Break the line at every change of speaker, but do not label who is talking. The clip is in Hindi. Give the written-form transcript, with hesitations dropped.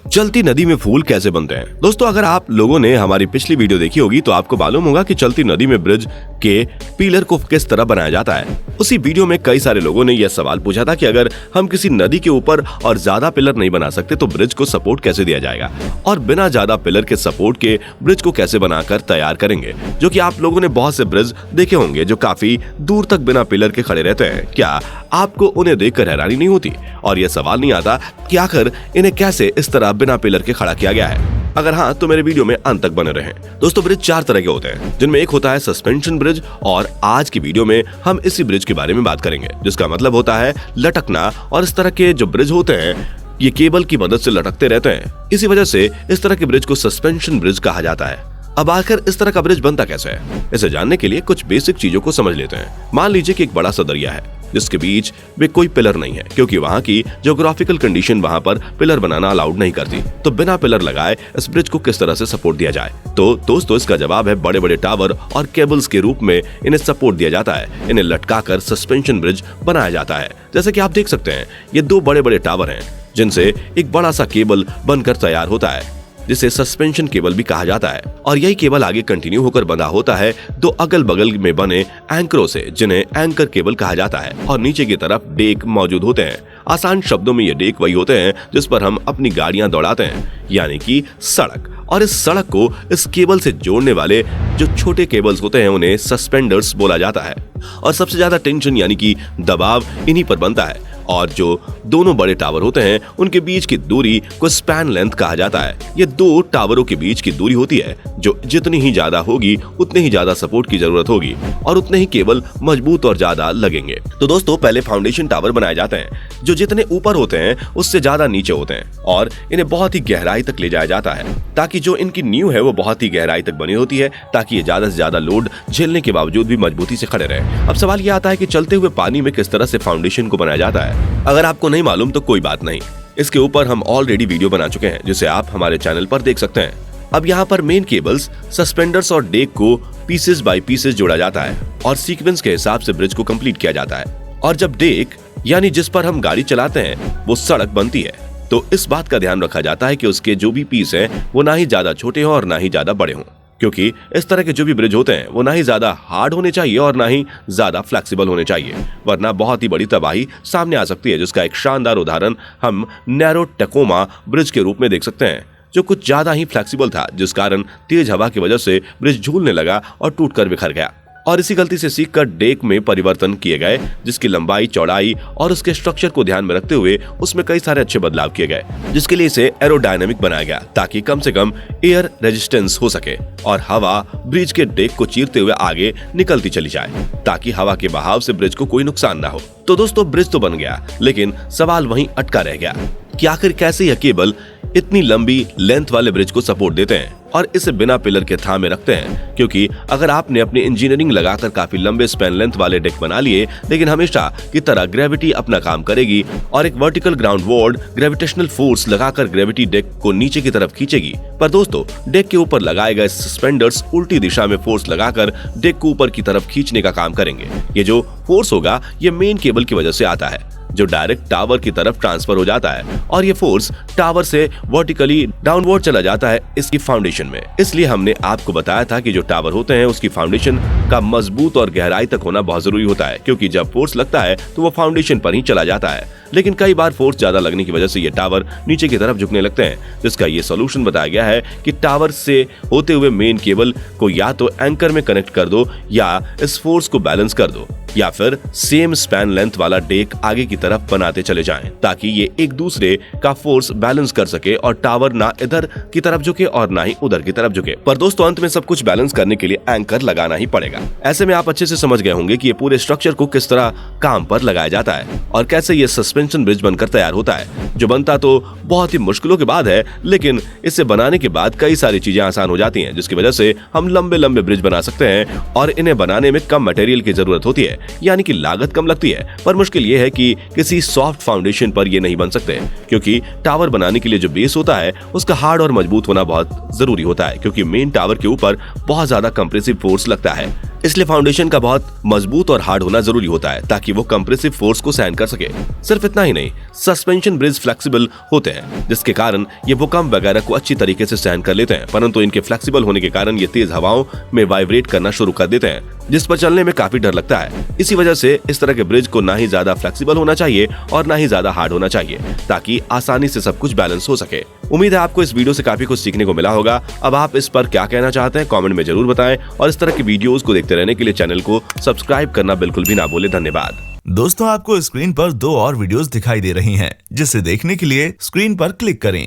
चलती नदी में फूल कैसे बनते हैं? दोस्तों, अगर आप लोगों ने हमारी पिछली वीडियो देखी होगी तो आपको मालूम होगा कि चलती नदी में ब्रिज के पिलर को किस तरह बनाया जाता है। उसी वीडियो में कई सारे लोगों ने यह सवाल पूछा था कि अगर हम किसी नदी के ऊपर और ज्यादा पिलर नहीं बना सकते तो ब्रिज को सपोर्ट कैसे दिया जाएगा, और बिना ज्यादा पिलर के सपोर्ट के ब्रिज को कैसे बनाकर तैयार करेंगे। जो कि आप लोगों ने बहुत से ब्रिज देखे होंगे जो काफी दूर तक बिना पिलर के खड़े रहते हैं। क्या आपको उन्हें देखकर हैरानी नहीं होती और यह सवाल नहीं आता कि आखिर इन्हें कैसे इस तरह बिना पिलर के खड़ा किया गया है? अगर हाँ, तो मेरे वीडियो में अंत तक बने रहें। दोस्तों, ब्रिज 4 तरह के होते हैं, जिनमें एक होता है सस्पेंशन ब्रिज, और आज की वीडियो में हम इसी ब्रिज के बारे में बात करेंगे, जिसका मतलब होता है लटकना। और इस तरह के जो ब्रिज होते हैं ये केबल की मदद से लटकते रहते हैं। इसी वजह से इस तरह के ब्रिज को सस्पेंशन ब्रिज कहा जाता है। अब आखिर इस तरह का ब्रिज बनता कैसे है, इसे जानने के लिए कुछ बेसिक चीजों को समझ लेते हैं। मान लीजिए कि एक बड़ा सा दरिया है जिसके बीच में कोई पिलर नहीं है, क्योंकि वहाँ की ज्योग्राफिकल कंडीशन वहाँ पर पिलर बनाना अलाउड नहीं करती। तो बिना पिलर लगाए इस ब्रिज को किस तरह से सपोर्ट दिया जाए? तो दोस्तों, इसका जवाब है बड़े बड़े टावर और केबल्स के रूप में इन्हें सपोर्ट दिया जाता है। इन्हें लटकाकर सस्पेंशन ब्रिज बनाया जाता है। जैसे कि आप देख सकते हैं, ये 2 बड़े बड़े टावर हैं जिनसे एक बड़ा सा केबल बनकर तैयार होता है, जिसे सस्पेंशन केबल भी कहा जाता है। और यही केबल आगे कंटिन्यू होकर बंधा होता है 2 अगल बगल में बने एंकरों से, जिन्हें एंकर केबल कहा जाता है। और नीचे की तरफ डेक मौजूद होते हैं। आसान शब्दों में ये डेक वही होते हैं जिस पर हम अपनी गाड़ियां दौड़ाते हैं, यानी कि सड़क। और इस सड़क को इस केबल से जोड़ने वाले जो छोटे केबल्स होते हैं उन्हें सस्पेंडर्स बोला जाता है। और सबसे ज्यादा टेंशन यानी कि दबाव इन्हीं पर बनता है। और जो दोनों बड़े टावर होते हैं उनके बीच की दूरी को स्पैन लेंथ कहा जाता है। ये 2 टावरों के बीच की दूरी होती है, जो जितनी ही ज्यादा होगी उतनी ही ज्यादा सपोर्ट की जरूरत होगी और उतने ही केबल मजबूत और ज्यादा लगेंगे। तो दोस्तों, पहले फाउंडेशन टावर बनाए जाते हैं जो जितने ऊपर होते हैं उससे ज्यादा नीचे होते हैं, और इन्हें बहुत ही गहराई तक ले जाया जाता है ताकि जो इनकी नींव है वो बहुत ही गहराई तक बनी होती है, ताकि ये ज्यादा से ज्यादा लोड झेलने के बावजूद भी मजबूती से खड़े रहे। अब सवाल ये आता है कि चलते हुए पानी में किस तरह से फाउंडेशन को बनाया जाता है। अगर आपको नहीं मालूम तो कोई बात नहीं, इसके ऊपर हम ऑलरेडी वीडियो बना चुके हैं जिसे आप हमारे चैनल पर देख सकते हैं। अब यहाँ पर मेन केबल्स, सस्पेंडर्स और डेक को पीसेस बाय पीसेस जोड़ा जाता है और सीक्वेंस के हिसाब से ब्रिज को कंप्लीट किया जाता है। और जब डेक यानी जिस पर हम गाड़ी चलाते हैं वो सड़क बनती है, तो इस बात का ध्यान रखा जाता है कि उसके जो भी पीस हैं वो ना ही ज्यादा छोटे हों और ना ही ज्यादा बड़े हों, क्योंकि इस तरह के जो भी ब्रिज होते हैं वो ना ही ज्यादा हार्ड होने चाहिए और ना ही ज्यादा फ्लेक्सिबल होने चाहिए, वरना बहुत ही बड़ी तबाही सामने आ सकती है। जिसका एक शानदार उदाहरण हम नैरो टैकोमा ब्रिज के रूप में देख सकते हैं, जो कुछ ज्यादा ही फ्लेक्सिबल था, जिस कारण तेज हवा की वजह से ब्रिज झूलने लगा और टूटकर बिखर गया। और इसी गलती से सीखकर डेक में परिवर्तन किए गए, जिसकी लंबाई, चौड़ाई और उसके स्ट्रक्चर को ध्यान में रखते हुए उसमें कई सारे अच्छे बदलाव किए गए, जिसके लिए इसे एरोडायनामिक बनाया गया ताकि कम से कम एयर रेजिस्टेंस हो सके और हवा ब्रिज के डेक को चीरते हुए आगे निकलती चली जाए, ताकि हवा के बहाव से ब्रिज को कोई नुकसान ना हो। तो दोस्तों, ब्रिज तो बन गया, लेकिन सवाल वहीं अटका रह गया कि आखिर कैसे यह केबल इतनी लंबी लेंथ वाले ब्रिज को सपोर्ट देते हैं और इसे बिना पिलर के थामे रखते हैं। क्योंकि अगर आपने अपनी इंजीनियरिंग लगाकर काफी लंबे स्पैन लेंथ वाले डेक बना लिए, लेकिन हमेशा की तरह ग्रेविटी अपना काम करेगी और एक vertical ground ward gravitational force लगाकर ग्रेविटी डेक को नीचे की तरफ खींचेगी। पर दोस्तों, डेक के ऊपर लगाए गए सस्पेंडर्स उल्टी दिशा में फोर्स लगाकर डेक को ऊपर की तरफ खींचने का काम करेंगे। ये जो फोर्स होगा ये मेन केबल की वजह से आता है, जो डायरेक्ट टावर की तरफ ट्रांसफर हो जाता है, और ये फोर्स टावर से वर्टिकली डाउनवर्ड चला जाता है इसकी फाउंडेशन में। इसलिए हमने आपको बताया था कि जो टावर होते हैं उसकी फाउंडेशन का मजबूत और गहराई तक होना बहुत जरूरी होता है, क्योंकि जब फोर्स लगता है तो वो फाउंडेशन पर ही चला जाता है। लेकिन कई बार फोर्स ज्यादा लगने की वजह से ये टावर नीचे की तरफ झुकने लगते हैं, जिसका ये सॉल्यूशन बताया गया है कि टावर से होते हुए मेन केबल को या तो एंकर में कनेक्ट कर दो या इस फोर्स को बैलेंस कर दो, या फिर सेम स्पैन लेंथ वाला डेक आगे की तरफ बनाते चले जाएं, ताकि ये एक दूसरे का फोर्स बैलेंस कर सके और टावर ना इधर की तरफ झुके और ना ही उधर की तरफ झुके। पर दोस्तों, अंत में सब कुछ बैलेंस करने के लिए एंकर लगाना ही पड़ेगा। ऐसे में आप अच्छे से समझ गए होंगे कि ये पूरे स्ट्रक्चर को किस तरह काम पर लगाया जाता है और कैसे ये सस्पेंशन ब्रिज बनकर तैयार होता है, जो बनता तो बहुत ही मुश्किलों के बाद है, लेकिन इसे बनाने के बाद कई सारी चीजें आसान हो जाती हैं, जिसकी वजह से हम लंबे लंबे ब्रिज बना सकते हैं और इन्हें बनाने में कम मटेरियल की जरूरत होती है, यानी कि लागत कम लगती है। पर मुश्किल ये है कि किसी सॉफ्ट फाउंडेशन पर ये नहीं बन सकते, क्योंकि टावर बनाने के लिए जो बेस होता है उसका हार्ड और मजबूत होना बहुत जरूरी होता है, क्योंकि मेन टावर के ऊपर बहुत ज्यादा कंप्रेसिव फोर्स लगता है। इसलिए फाउंडेशन का बहुत मजबूत और हार्ड होना जरूरी होता है ताकि वो कंप्रेसिव फोर्स को सहन कर सके। सिर्फ इतना ही नहीं, सस्पेंशन ब्रिज फ्लेक्सिबल होते हैं जिसके कारण ये भूकंप वगैरह को अच्छी तरीके से सहन कर लेते हैं, परंतु इनके फ्लेक्सिबल होने के कारण ये तेज हवाओं में वाइब्रेट करना शुरू कर देते हैं जिस पर चलने में काफी डर लगता है। इसी वजह से इस तरह के ब्रिज को ना ही ज्यादा फ्लेक्सिबल होना चाहिए और ना ही ज्यादा हार्ड होना चाहिए ताकि आसानी से सब कुछ बैलेंस हो सके। उम्मीद है आपको इस वीडियो से काफी कुछ सीखने को मिला होगा। अब आप इस पर क्या कहना चाहते हैं कमेंट में जरूर बताएं और इस तरह की वीडियोस को देखते रहने के लिए चैनल को सब्सक्राइब करना बिल्कुल भी ना भूलें। धन्यवाद।
दोस्तों, आपको स्क्रीन पर 2 और वीडियोस दिखाई दे रही हैं, जिसे देखने के लिए स्क्रीन पर क्लिक करें।